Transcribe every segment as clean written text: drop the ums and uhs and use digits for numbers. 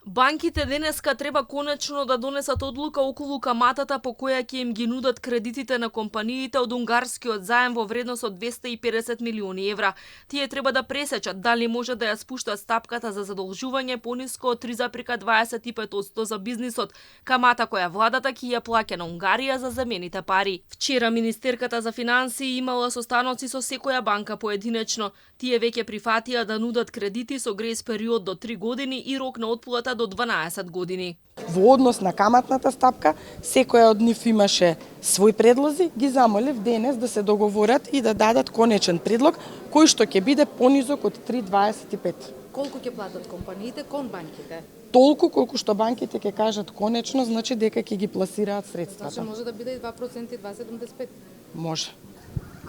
Банките денеска треба конечно да донесат одлука околу каматата по која ќе им ги нудат кредитите на компаниите од унгарскиот заем во вредност од 250 милиони евра. Тие треба да пресечат дали може да ја спуштат стапката за задолжување пониско од 3,25% за бизнисот, камата која владата ќе ја плаќа на Унгарија за замените пари. Вчера министерката за финансии имала состаноци со секоја банка поединечно. Тие веќе прифатија да нудат кредити со грејс период до 3 години и рок на отплата до 12 години. Во однос на каматната стапка, секоја од нив имаше свој предлози, ги замолив денес да се договорат и да дадат конечен предлог кој што ќе биде понизок од 3,25. Колку ќе платат компаниите кон банките? Толку колку што банките ќе кажат конечно, значи дека ќе ги пласираат средствата. Значи може да биде и 2% и 2,75. Може.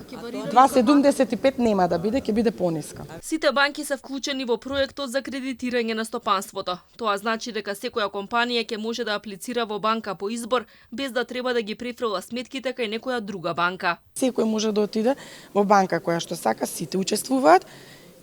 2,75 нема да биде, ќе биде пониска. Сите банки се вклучени во проектот за кредитирање на стопанството. Тоа значи дека секоја компанија ќе може да аплицира во банка по избор без да треба да ги префрла сметките кај некоја друга банка. Секој може да отиде во банка која што сака, сите учествуваат,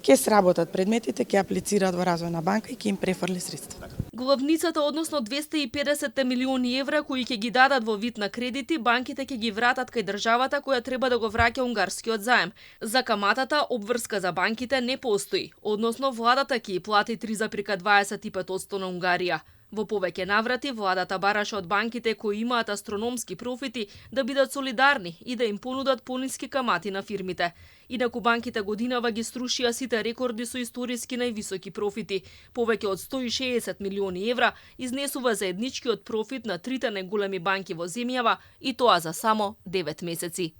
ќе сработат предметите, ќе аплицираат во развојна банка и ќе им префрли средства. Главницата, односно 250 милиони евра кои ќе ги дадат во вид на кредити, банките ќе ги вратат кај државата која треба да го враќа унгарскиот заем. За каматата обврска за банките не постои, односно владата ќе ја плати 3,25% на Унгарија. Во повеќе наврати, владата бараше од банките кои имаат астрономски профити да бидат солидарни и да им понудат пониски камати на фирмите. Инаку банките годинава ги струшија сите рекорди со историски највисоки профити. Повеќе од 160 милиони евра изнесува заедничкиот профит на трите најголеми банки во земјава и тоа за само 9 месеци.